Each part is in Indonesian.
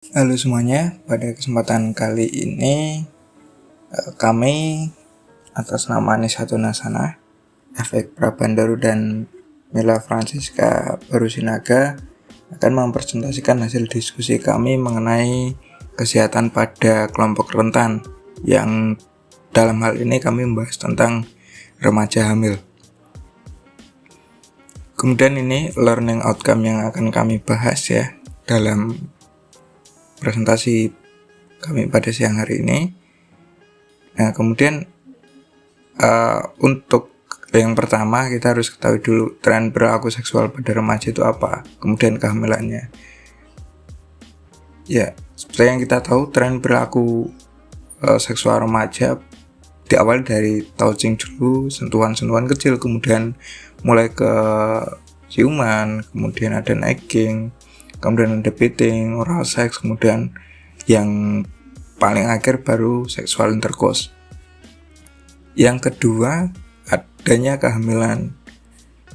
Halo semuanya, pada kesempatan kali ini kami atas nama Anisatu Nasana, Efek Prabandaru dan Mila Francisca Barusinaga akan mempresentasikan hasil diskusi kami mengenai kesehatan pada kelompok rentan, yang dalam hal ini kami membahas tentang remaja hamil. Kemudian ini learning outcome yang akan kami bahas ya dalam presentasi kami pada siang hari ini. Nah, kemudian untuk yang pertama kita harus ketahui dulu tren perilaku seksual pada remaja itu apa, kemudian kehamilannya. Ya, seperti yang kita tahu, tren perilaku seksual remaja diawali dari touching dulu, sentuhan-sentuhan kecil, kemudian mulai ke ciuman, kemudian ada necking, kemudian ada beating, oral sex, kemudian yang paling akhir baru seksual intercourse. Yang kedua, adanya kehamilan,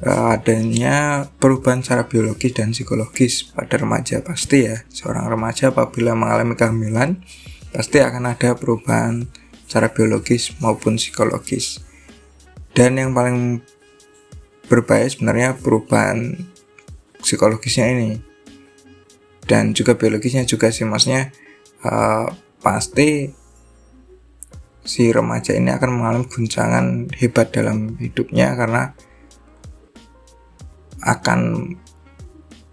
adanya perubahan secara biologis dan psikologis pada remaja. Pasti ya, seorang remaja apabila mengalami kehamilan pasti akan ada perubahan secara biologis maupun psikologis. Dan yang paling berbahaya sebenarnya perubahan psikologisnya ini, dan juga biologisnya juga sih, maksudnya pasti si remaja ini akan mengalami guncangan hebat dalam hidupnya karena akan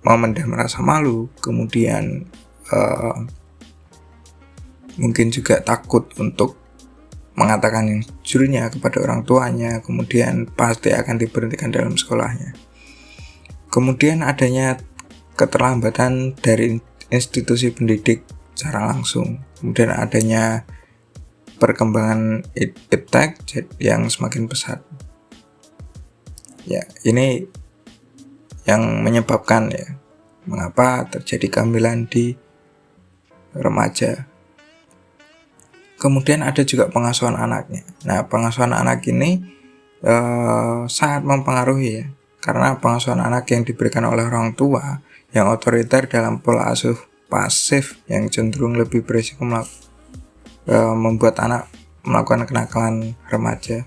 memendam rasa malu, kemudian mungkin juga takut untuk mengatakan yang jujurnya kepada orang tuanya, kemudian pasti akan diberhentikan dalam sekolahnya. Kemudian adanya keterlambatan dari institusi pendidik secara langsung, kemudian adanya perkembangan iptek yang semakin pesat. Ya, ini yang menyebabkan ya mengapa terjadi kehamilan di remaja. Kemudian ada juga pengasuhan anaknya. Nah, pengasuhan anak ini sangat mempengaruhi ya, karena pengasuhan anak yang diberikan oleh orang tua yang otoriter dalam pola asuh pasif yang cenderung lebih berisiko membuat anak melakukan kenakalan remaja.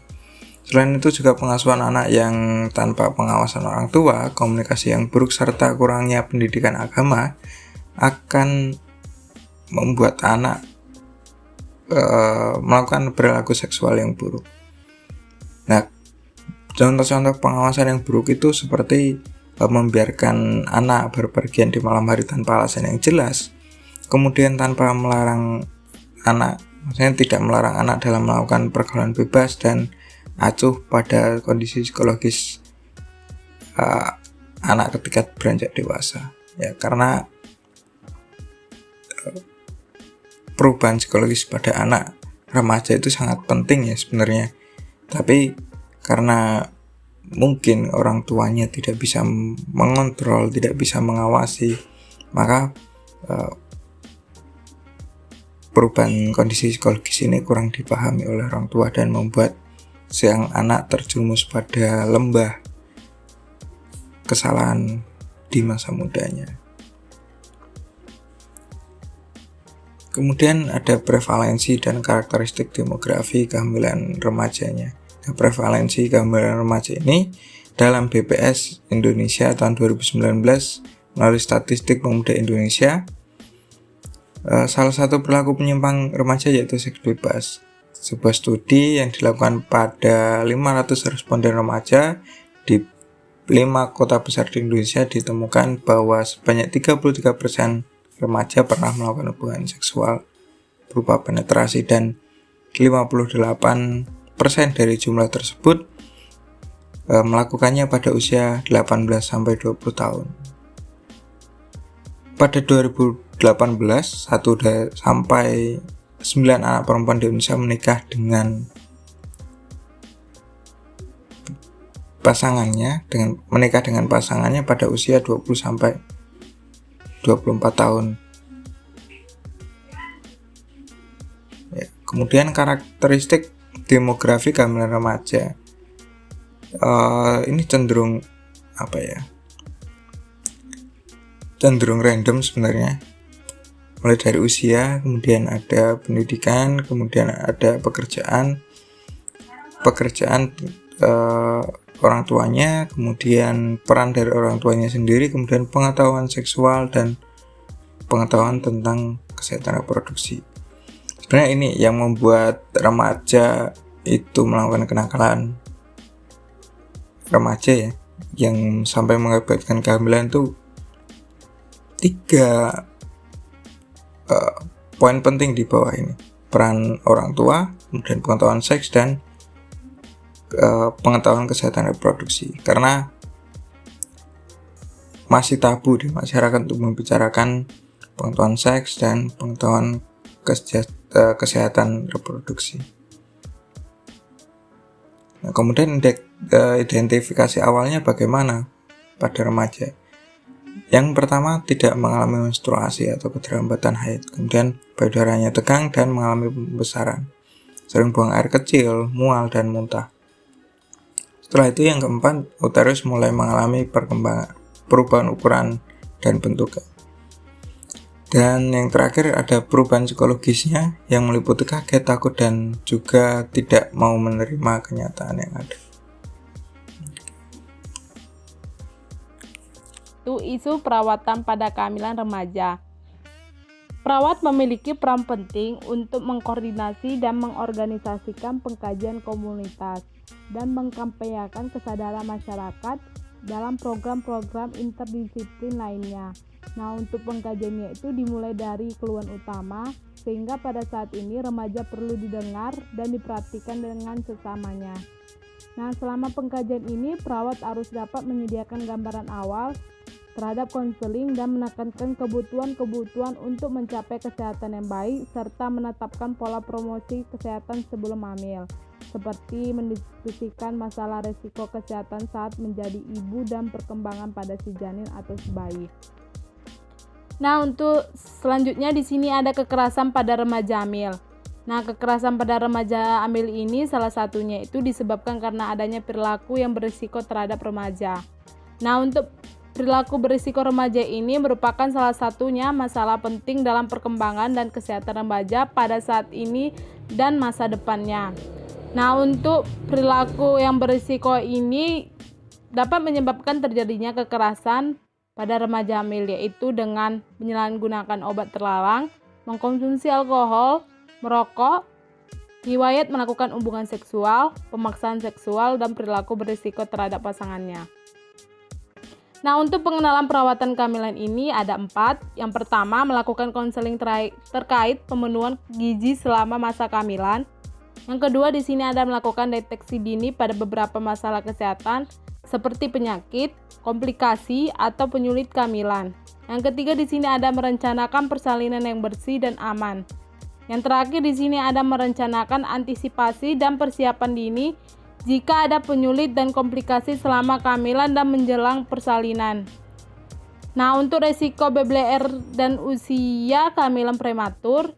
Selain itu juga pengasuhan anak yang tanpa pengawasan orang tua, komunikasi yang buruk, serta kurangnya pendidikan agama akan membuat anak melakukan perilaku seksual yang buruk. Nah, contoh-contoh pengawasan yang buruk itu seperti membiarkan anak berpergian di malam hari tanpa alasan yang jelas, kemudian tanpa melarang anak, maksudnya tidak melarang anak dalam melakukan pergaulan bebas dan acuh pada kondisi psikologis anak ketika beranjak dewasa. Ya, karena perubahan psikologis pada anak remaja itu sangat penting ya sebenarnya. Tapi karena mungkin orang tuanya tidak bisa mengontrol, tidak bisa mengawasi, maka perubahan kondisi psikologis ini kurang dipahami oleh orang tua dan membuat sang anak terjerumus pada lembah kesalahan di masa mudanya. Kemudian ada prevalensi dan karakteristik demografi kehamilan remajanya. Nah, prevalensi kehamilan remaja ini dalam BPS Indonesia tahun 2019 melalui statistik pemuda Indonesia, salah satu perilaku penyimpang remaja yaitu seks bebas. Sebuah studi yang dilakukan pada 500 responden remaja di 5 kota besar di Indonesia ditemukan bahwa sebanyak 33% remaja pernah melakukan hubungan seksual berupa penetrasi, dan 58% dari jumlah tersebut melakukannya pada usia 18-20 tahun. Pada 2018, 1 sampai 9 anak perempuan di Indonesia menikah dengan pasangannya pada usia 20 sampai 24 tahun. Ya, kemudian karakteristik demografi kehamilan remaja ini cenderung cenderung random sebenarnya. mulai dari usia, kemudian ada pendidikan, kemudian ada pekerjaan orang tuanya, kemudian peran dari orang tuanya sendiri, kemudian pengetahuan seksual dan pengetahuan tentang kesehatan reproduksi. Sebenarnya ini yang membuat remaja itu melakukan kenakalan remaja ya, yang sampai mengakibatkan kehamilan tuh 3 poin penting di bawah ini: peran orang tua, kemudian pengetahuan seks, dan pengetahuan kesehatan reproduksi. Karena masih tabu di masyarakat untuk membicarakan pengetahuan seks dan pengetahuan kesehatan reproduksi. Nah, kemudian identifikasi awalnya bagaimana pada remaja? Yang pertama, tidak mengalami menstruasi atau keterlambatan haid. Kemudian payudaranya tegang dan mengalami pembesaran, sering buang air kecil, mual, dan muntah. Setelah itu yang keempat, uterus mulai mengalami perubahan ukuran dan bentuk. Dan yang terakhir ada perubahan psikologisnya yang meliputi kaget, takut, dan juga tidak mau menerima kenyataan yang ada. Itu isu perawatan pada kehamilan remaja. Perawat memiliki peran penting untuk mengkoordinasi dan mengorganisasikan pengkajian komunitas dan mengkampanyekan kesadaran masyarakat dalam program-program interdisiplin lainnya. Nah, untuk pengkajiannya itu dimulai dari keluhan utama, sehingga pada saat ini remaja perlu didengar dan diperhatikan dengan sesamanya. Nah, selama pengkajian ini, perawat harus dapat menyediakan gambaran awal terhadap konseling dan menekankan kebutuhan-kebutuhan untuk mencapai kesehatan yang baik, serta menetapkan pola promosi kesehatan sebelum hamil, seperti mendiskusikan masalah resiko kesehatan saat menjadi ibu dan perkembangan pada si janin atau si bayi. Nah, untuk selanjutnya di sini ada kekerasan pada remaja hamil. Nah, kekerasan pada remaja hamil ini salah satunya itu disebabkan karena adanya perilaku yang berisiko terhadap remaja. Nah, untuk perilaku berisiko remaja ini merupakan salah satunya masalah penting dalam perkembangan dan kesehatan remaja pada saat ini dan masa depannya. Nah, untuk perilaku yang berisiko ini dapat menyebabkan terjadinya kekerasan pada remaja hamil, yaitu dengan menyalahgunakan obat terlarang, mengkonsumsi alkohol, merokok, riwayat melakukan hubungan seksual, pemaksaan seksual, dan perilaku berisiko terhadap pasangannya. Nah, untuk pengenalan perawatan kehamilan ini ada 4. Yang pertama, melakukan konseling terkait pemenuhan gizi selama masa kehamilan. Yang kedua, di sini ada melakukan deteksi dini pada beberapa masalah kesehatan seperti penyakit, komplikasi, atau penyulit kehamilan. Yang ketiga, di sini ada merencanakan persalinan yang bersih dan aman. Yang terakhir, di sini ada merencanakan antisipasi dan persiapan dini jika ada penyulit dan komplikasi selama kehamilan dan menjelang persalinan. Nah, untuk resiko BBLR dan usia kehamilan prematur,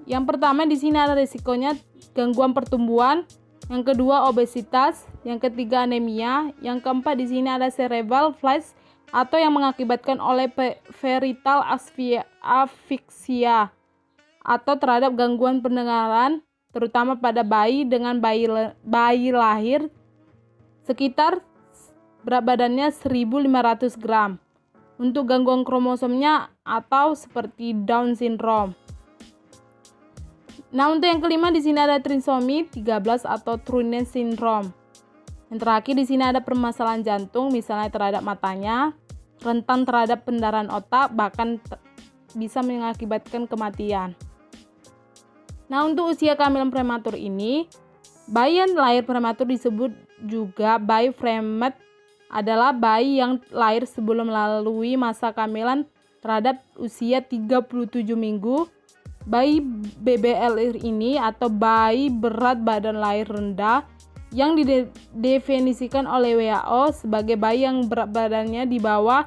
yang pertama di sini ada resikonya gangguan pertumbuhan, yang kedua obesitas, yang ketiga anemia, yang keempat di sini ada cerebral palsy atau yang mengakibatkan oleh ferital afiksia atau terhadap gangguan pendengaran, terutama pada bayi dengan bayi lahir sekitar berat badannya 1.500 gram. Untuk gangguan kromosomnya atau seperti Down syndrome. Nah, untuk yang kelima di sini ada trisomi 13 atau Turner syndrome. Yang terakhir di sini ada permasalahan jantung, misalnya terhadap matanya, rentan terhadap pendarahan otak, bahkan bisa mengakibatkan kematian. Nah, untuk usia kehamilan prematur ini, bayi yang lahir prematur disebut juga bayi premat, adalah bayi yang lahir sebelum melalui masa kehamilan terhadap usia 37 minggu. Bayi BBLR ini atau bayi berat badan lahir rendah yang didefinisikan oleh WHO sebagai bayi yang berat badannya di bawah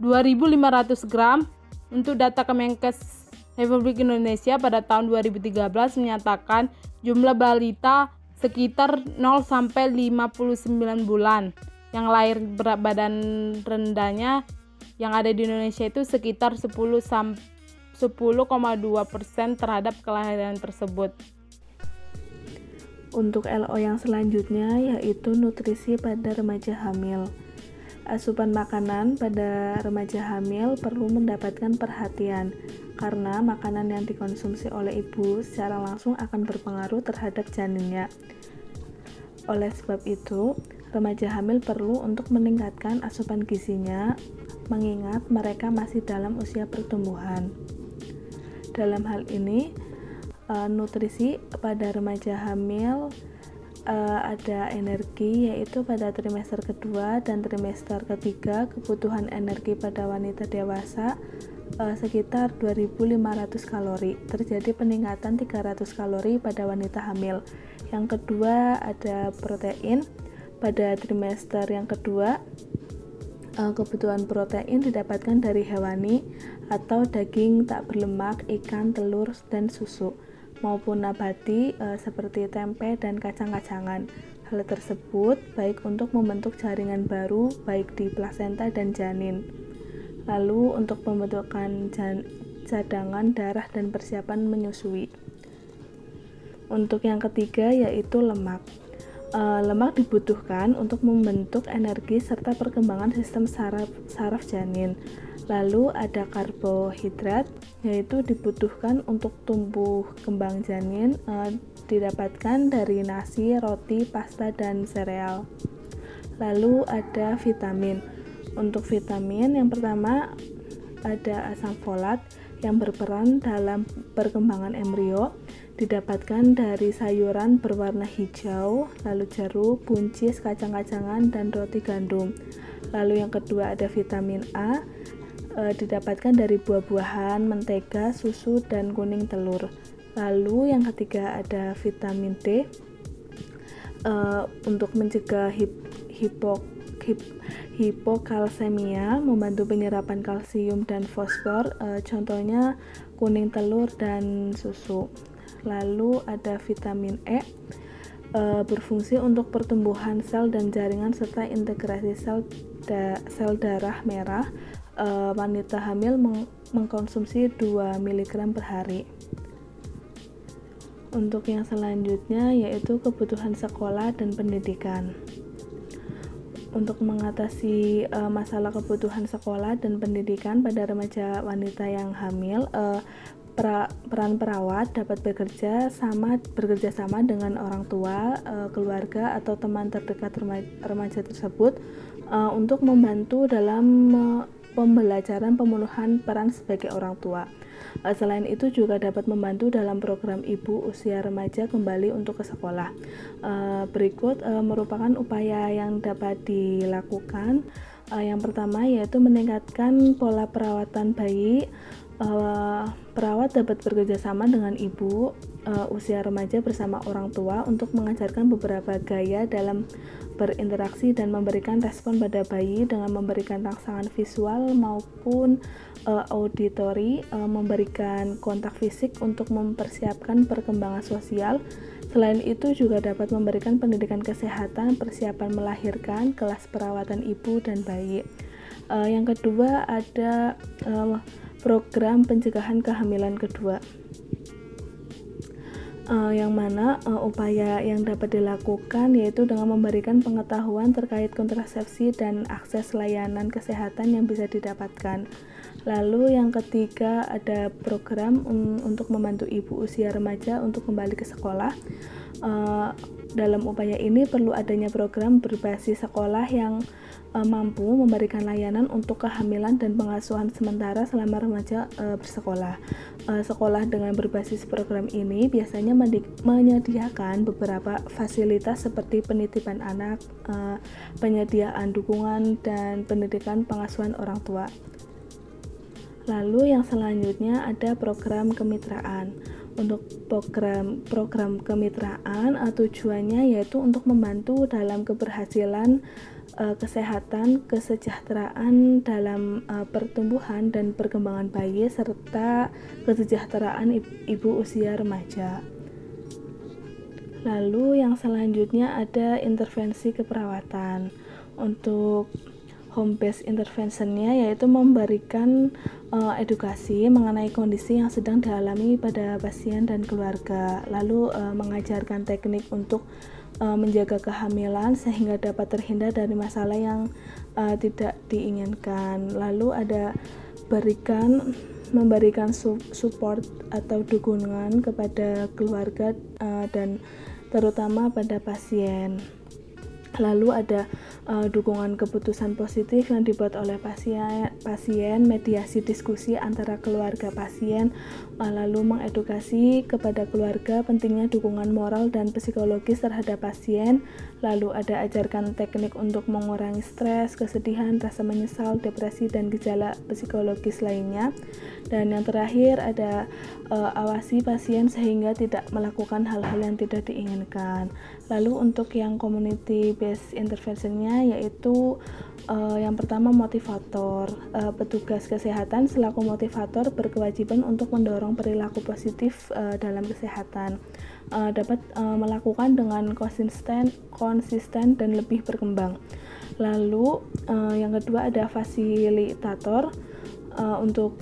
2.500 gram. Untuk data Kemenkes Republik Indonesia pada tahun 2013 menyatakan jumlah balita sekitar 0 sampai 59 bulan yang lahir berat badan rendahnya yang ada di Indonesia itu sekitar 10,2% terhadap kelahiran tersebut. Untuk LO yang selanjutnya yaitu nutrisi pada remaja hamil. Asupan makanan pada remaja hamil perlu mendapatkan perhatian karena makanan yang dikonsumsi oleh ibu secara langsung akan berpengaruh terhadap janinnya. Oleh sebab itu, remaja hamil perlu untuk meningkatkan asupan gizinya mengingat mereka masih dalam usia pertumbuhan. Dalam hal ini, nutrisi pada remaja hamil ada energi, yaitu pada trimester kedua dan trimester ketiga kebutuhan energi pada wanita dewasa sekitar 2.500 kalori. Terjadi peningkatan 300 kalori pada wanita hamil. Yang kedua ada protein. Pada trimester yang kedua kebutuhan protein didapatkan dari hewani atau daging tak berlemak, ikan, telur, dan susu, maupun nabati seperti tempe dan kacang-kacangan. Hal tersebut baik untuk membentuk jaringan baru baik di plasenta dan janin. Lalu untuk pembentukan cadangan darah dan persiapan menyusui. Untuk yang ketiga yaitu lemak. Lemak dibutuhkan untuk membentuk energi serta perkembangan sistem saraf janin. Lalu ada karbohidrat, yaitu dibutuhkan untuk tumbuh kembang janin, didapatkan dari nasi, roti, pasta, dan sereal. Lalu ada vitamin. Untuk vitamin yang pertama ada asam folat yang berperan dalam perkembangan embrio, didapatkan dari sayuran berwarna hijau, lalu jeruk, buncis, kacang-kacangan, dan roti gandum. Lalu yang kedua ada vitamin A, didapatkan dari buah-buahan, mentega, susu, dan kuning telur. Lalu yang ketiga ada vitamin D, untuk mencegah hipokalsemia, membantu penyerapan kalsium dan fosfor, contohnya kuning telur dan susu. Lalu ada vitamin E, berfungsi untuk pertumbuhan sel dan jaringan serta integrasi sel darah merah. Wanita hamil mengkonsumsi 2 mg per hari. Untuk yang selanjutnya yaitu kebutuhan sekolah dan pendidikan. Untuk mengatasi masalah kebutuhan sekolah dan pendidikan pada remaja wanita yang hamil, peran perawat dapat bekerja sama dengan orang tua, keluarga, atau teman terdekat remaja tersebut untuk membantu dalam pembelajaran pemenuhan peran sebagai orang tua. Selain itu juga dapat membantu dalam program ibu usia remaja kembali untuk ke sekolah. Berikut merupakan upaya yang dapat dilakukan. Yang pertama yaitu meningkatkan pola perawatan bayi. Perawat dapat bekerja sama dengan ibu usia remaja bersama orang tua untuk mengajarkan beberapa gaya dalam berinteraksi dan memberikan respon pada bayi dengan memberikan rangsangan visual maupun auditori, memberikan kontak fisik untuk mempersiapkan perkembangan sosial. Selain itu juga dapat memberikan pendidikan kesehatan, persiapan melahirkan, kelas perawatan ibu dan bayi. Yang kedua ada program pencegahan kehamilan kedua, yang mana upaya yang dapat dilakukan yaitu dengan memberikan pengetahuan terkait kontrasepsi dan akses layanan kesehatan yang bisa didapatkan. Lalu yang ketiga ada program untuk membantu ibu usia remaja untuk kembali ke sekolah. Dalam upaya ini perlu adanya program berbasis sekolah yang mampu memberikan layanan untuk kehamilan dan pengasuhan sementara selama remaja bersekolah. Sekolah dengan berbasis program ini biasanya menyediakan beberapa fasilitas seperti penitipan anak, penyediaan dukungan, dan pendidikan pengasuhan orang tua. Lalu yang selanjutnya ada program kemitraan. Untuk program kemitraan tujuannya yaitu untuk membantu dalam keberhasilan kesehatan, kesejahteraan dalam pertumbuhan dan perkembangan bayi serta kesejahteraan ibu usia remaja. Lalu yang selanjutnya ada intervensi keperawatan. Untuk home based interventionnya yaitu memberikan edukasi mengenai kondisi yang sedang dialami pada pasien dan keluarga, lalu mengajarkan teknik untuk menjaga kehamilan sehingga dapat terhindar dari masalah yang tidak diinginkan. Lalu ada memberikan support atau dukungan kepada keluarga dan terutama pada pasien. Lalu ada dukungan keputusan positif yang dibuat oleh pasien, mediasi diskusi antara keluarga pasien, lalu mengedukasi kepada keluarga pentingnya dukungan moral dan psikologis terhadap pasien, lalu ada ajarkan teknik untuk mengurangi stres, kesedihan, rasa menyesal, depresi, dan gejala psikologis lainnya. Dan yang terakhir ada awasi pasien sehingga tidak melakukan hal-hal yang tidak diinginkan. Lalu untuk yang community based interventionnya yaitu yang pertama motivator. Petugas kesehatan selaku motivator berkewajiban untuk mendorong perilaku positif dalam kesehatan. Dapat melakukan dengan konsisten dan lebih berkembang. Lalu yang kedua ada fasilitator. Untuk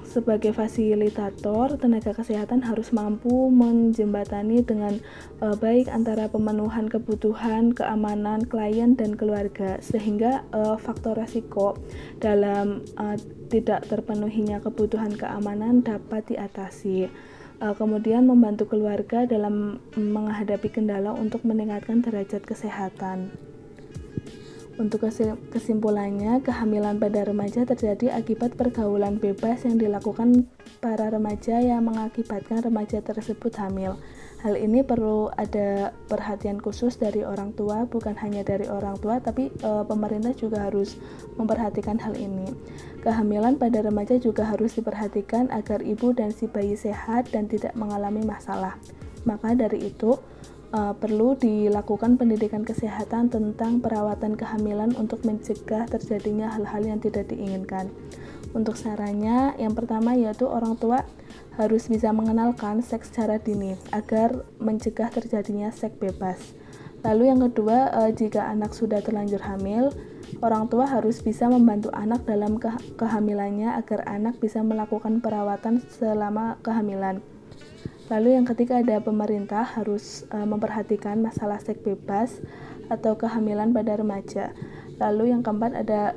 sebagai fasilitator, tenaga kesehatan harus mampu menjembatani dengan baik antara pemenuhan kebutuhan, keamanan klien dan keluarga, sehingga faktor resiko dalam tidak terpenuhinya kebutuhan keamanan dapat diatasi. Kemudian membantu keluarga dalam menghadapi kendala untuk meningkatkan derajat kesehatan. Untuk kesimpulannya, kehamilan pada remaja terjadi akibat pergaulan bebas yang dilakukan para remaja yang mengakibatkan remaja tersebut hamil. Hal ini perlu ada perhatian khusus dari orang tua, bukan hanya dari orang tua, tapi pemerintah juga harus memperhatikan hal ini. Kehamilan pada remaja juga harus diperhatikan agar ibu dan si bayi sehat dan tidak mengalami masalah. Maka dari itu, perlu dilakukan pendidikan kesehatan tentang perawatan kehamilan untuk mencegah terjadinya hal-hal yang tidak diinginkan. Untuk sarannya, yang pertama yaitu orang tua harus bisa mengenalkan seks secara dini agar mencegah terjadinya seks bebas. Lalu yang kedua, jika anak sudah terlanjur hamil, orang tua harus bisa membantu anak dalam kehamilannya agar anak bisa melakukan perawatan selama kehamilan. Lalu yang ketiga ada pemerintah harus memperhatikan masalah seks bebas atau kehamilan pada remaja. Lalu yang keempat ada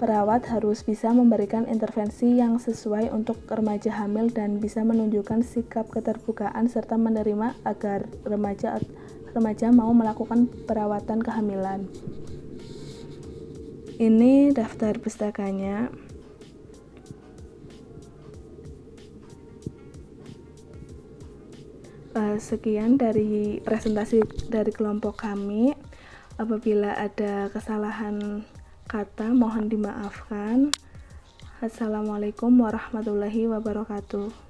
perawat harus bisa memberikan intervensi yang sesuai untuk remaja hamil dan bisa menunjukkan sikap keterbukaan serta menerima agar remaja mau melakukan perawatan kehamilan. Ini daftar pustakanya. Sekian dari presentasi dari kelompok kami. Apabila ada kesalahan kata mohon dimaafkan. Assalamualaikum warahmatullahi wabarakatuh.